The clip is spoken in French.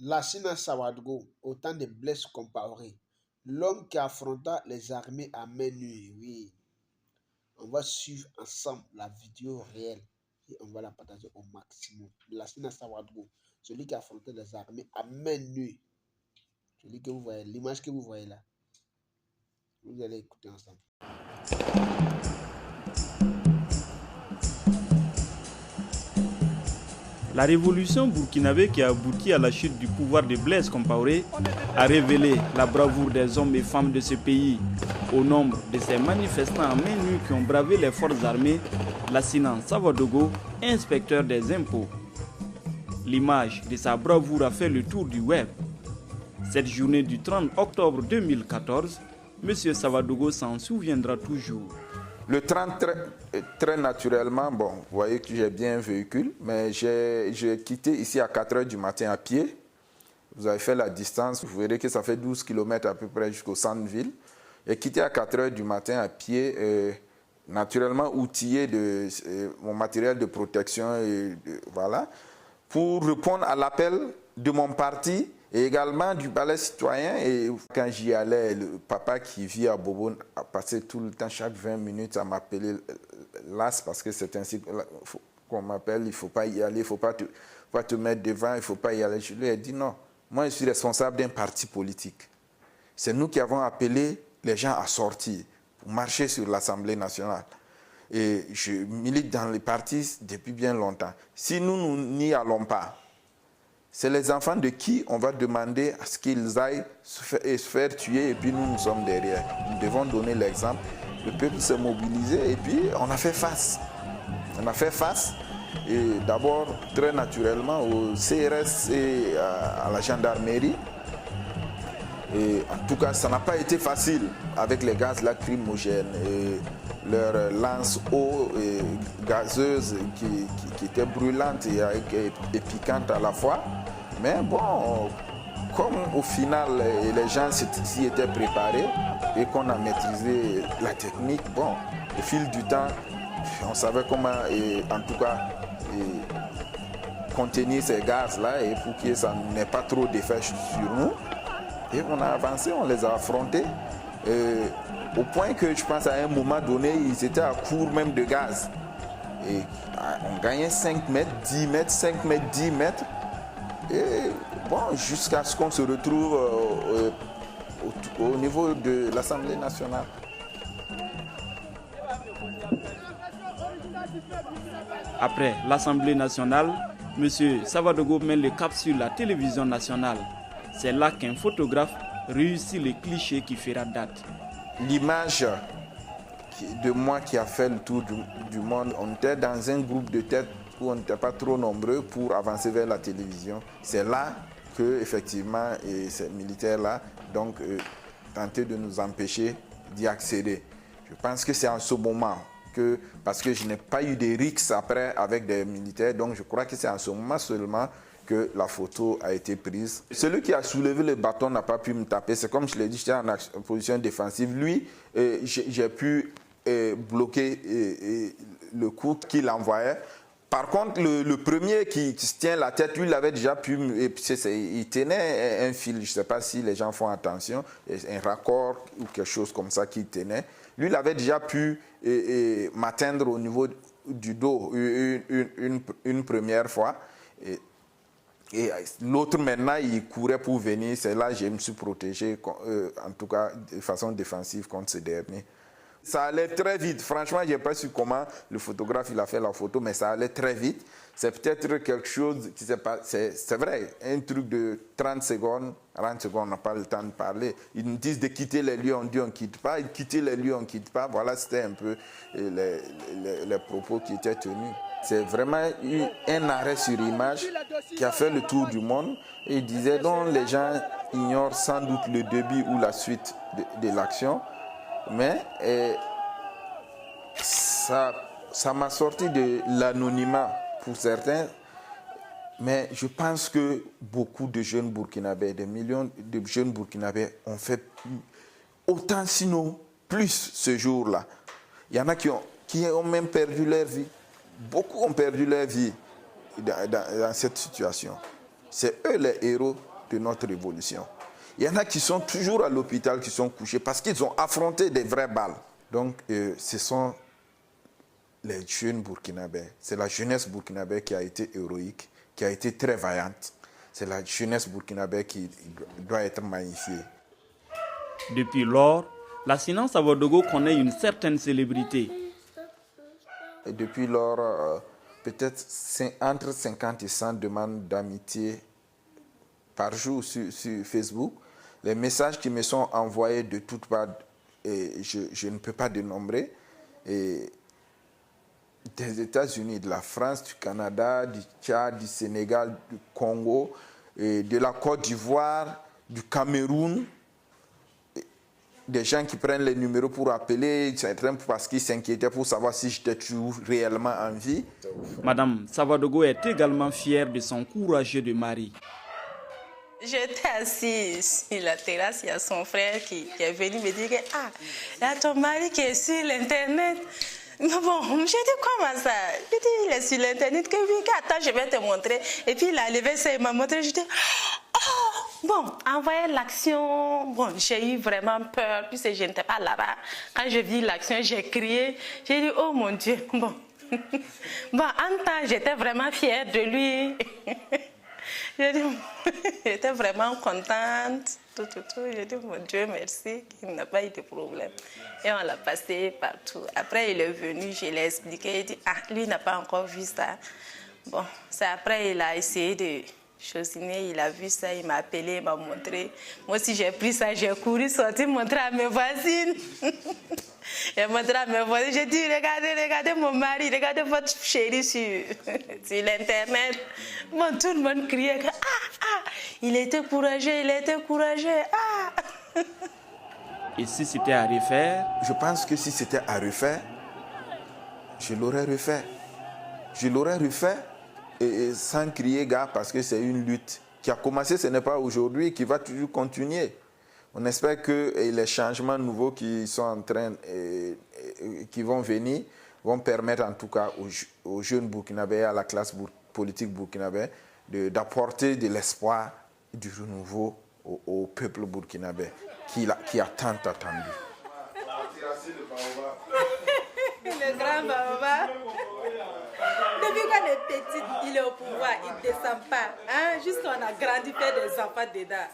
Lassina Sawadgo, au temps de Blaise Compaoré, l'homme qui affronta les armées à main nue. Oui, on va suivre ensemble la vidéo réelle et on va la partager au maximum. Lassina Sawadgo, celui qui affrontait les armées à main nue. Celui que vous voyez, l'image que vous voyez là. Vous allez écouter ensemble. La révolution burkinabé qui a abouti à la chute du pouvoir de Blaise Compaoré a révélé la bravoure des hommes et femmes de ce pays. Au nombre de ces manifestants à main nue qui ont bravé les forces armées, Lassina Sawadogo, inspecteur des impôts. L'image de sa bravoure a fait le tour du web. Cette journée du 30 octobre 2014, M. Sawadogo s'en souviendra toujours. Le 30, très naturellement, bon, vous voyez que j'ai bien un véhicule, mais j'ai quitté ici à 4 h du matin à pied. Vous avez fait la distance, vous verrez que ça fait 12 km à peu près jusqu'au centre-ville. J'ai quitté à 4 h du matin à pied, naturellement outillé de mon matériel de protection, voilà, pour répondre à l'appel de mon parti et également du palais citoyen. Et quand j'y allais, le papa qui vit à Bobo a passé tout le temps, chaque 20 minutes, à m'appeler l'AS, parce que c'est ainsi qu'on m'appelle, il ne faut pas y aller, il ne faut pas te mettre devant, il ne faut pas y aller. Je lui ai dit non, moi je suis responsable d'un parti politique. C'est nous qui avons appelé les gens à sortir, pour marcher sur l'Assemblée nationale. Et je milite dans les partis depuis bien longtemps. Si nous n'y allons pas, c'est les enfants de qui on va demander à ce qu'ils aillent se faire tuer et puis nous sommes derrière. Nous devons donner l'exemple. Le peuple s'est mobilisé et puis on a fait face. On a fait face et d'abord très naturellement au CRS et à la gendarmerie. Et en tout cas, ça n'a pas été facile avec les gaz lacrymogènes et leurs lance-eau gazeuses qui étaient brûlantes et piquantes à la fois. Mais bon, comme au final les gens s'y étaient préparés et qu'on a maîtrisé la technique, bon, au fil du temps, on savait comment, en tout cas, contenir ces gaz-là et pour que ça n'ait pas trop d'effet sur nous. Et on a avancé, on les a affrontés, au point que je pense à un moment donné, ils étaient à court même de gaz. Et on gagnait 5 mètres, 10 mètres, 5 mètres, 10 mètres. Et bon, jusqu'à ce qu'on se retrouve au niveau de l'Assemblée nationale. Après l'Assemblée nationale, M. Sawadogo met le cap sur la télévision nationale. C'est là qu'un photographe réussit le cliché qui fera date. L'image de moi qui a fait le tour du monde, on était dans un groupe de tête où on n'était pas trop nombreux pour avancer vers la télévision. C'est là que, effectivement, ces militaires-là tentaient de nous empêcher d'y accéder. Je pense que c'est en ce moment que, parce que je n'ai pas eu de rixes après avec des militaires, donc je crois que c'est en ce moment seulement que la photo a été prise. Celui qui a soulevé le bâton n'a pas pu me taper. C'est comme je l'ai dit, j'étais en position défensive. Lui, j'ai pu bloquer le coup qu'il envoyait. Par contre, le premier qui se tient la tête, lui, il avait déjà pu... il tenait un fil, je ne sais pas si les gens font attention, un raccord ou quelque chose comme ça qu'il tenait. Lui, il avait déjà pu m'atteindre au niveau du dos une première fois. Et l'autre, maintenant, il courait pour venir. C'est là que je me suis protégé, en tout cas de façon défensive contre ce dernier. Ça allait très vite. Franchement, je n'ai pas su comment le photographe il a fait la photo, mais ça allait très vite. C'est peut-être quelque chose qui s'est passé. C'est vrai, un truc de 30 secondes, 40 secondes, on n'a pas le temps de parler. Ils nous disent de quitter les lieux, on dit on ne quitte pas. Quitter les lieux, on ne quitte pas. Voilà, c'était un peu les propos qui étaient tenus. C'est vraiment eu un arrêt sur image qui a fait le tour du monde. Et il disait donc les gens ignorent sans doute le début ou la suite de l'action. Mais ça m'a sorti de l'anonymat pour certains. Mais je pense que beaucoup de jeunes Burkinabés, des millions de jeunes Burkinabés ont fait autant, sinon plus ce jour-là. Il y en a qui ont même perdu leur vie. Beaucoup ont perdu leur vie dans cette situation. C'est eux les héros de notre révolution. Il y en a qui sont toujours à l'hôpital, qui sont couchés parce qu'ils ont affronté des vraies balles. Donc, ce sont les jeunes burkinabés. C'est la jeunesse burkinabé qui a été héroïque, qui a été très vaillante. C'est la jeunesse burkinabé qui doit être magnifiée. Depuis lors, l'assinant Savodogo connaît une certaine célébrité. Et depuis lors, peut-être entre 50 et 100 demandes d'amitié par jour sur Facebook. Les messages qui me sont envoyés de toutes parts, et je ne peux pas dénombrer, et des États-Unis, de la France, du Canada, du Tchad, du Sénégal, du Congo, et de la Côte d'Ivoire, du Cameroun. Des gens qui prennent les numéros pour appeler, certains parce qu'ils s'inquiétaient pour savoir si j'étais toujours réellement en vie. Madame Savodogo est également fière de son courageux de mari. J'étais assise sur la terrasse, il y a son frère qui est venu me dire que il y a ton mari qui est sur l'internet. Mais bon, j'ai dit comment ça? J'ai dit il est sur l'internet, que oui, attends, je vais te montrer. Et puis il a levé ça, il m'a montré, j'ai dit oh, bon, envoyer l'action, bon, j'ai eu vraiment peur, puisque je n'étais pas là-bas. Quand j'ai vu l'action, j'ai crié, j'ai dit oh mon Dieu, bon. Bon, en temps, j'étais vraiment fière de lui. J'étais vraiment contente, tout. J'ai dit, mon Dieu, merci, qu'il n'a pas eu de problème. Et on l'a passé partout. Après, il est venu, je l'ai expliqué, il dit, lui n'a pas encore vu ça. Bon, c'est après, il a essayé de chosiner, il a vu ça, il m'a appelé, il m'a montré. Moi aussi, j'ai pris ça, j'ai couru, sorti, montrer à mes voisines. J'ai montré à mes voisines, j'ai dit, regardez mon mari, regardez votre chéri sur l'internet. Bon, tout le monde criait, il était courageux, Et si c'était à refaire? Je pense que si c'était à refaire, je l'aurais refait. Je l'aurais refait et sans crier gare parce que c'est une lutte qui a commencé, ce n'est pas aujourd'hui, qui va toujours continuer. On espère que les changements nouveaux qui sont en train, qui vont venir, vont permettre en tout cas aux jeunes burkinabés, à la classe politique burkinabé, d'apporter de l'espoir et du renouveau au peuple burkinabé qui a tant attendu. Le grand Baobab, depuis qu'on est petit, il est au pouvoir, il ne descend pas. Hein? Juste qu'on a grandi, fait des enfants dedans.